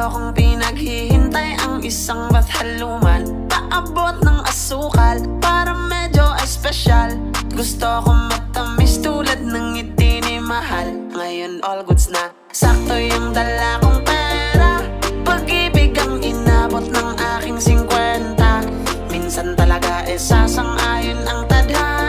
kong pinaghihintay ang isang bathaluman, paabot ng asukal para medyo espesyal. Gusto kong matamis tulad ng ngiti ni mahal. Ngayon all goods na, sakto yung dala kong pera. Pag-ibig ang inabot ng aking 50. Minsan talaga sasang-ayon ang tadhana.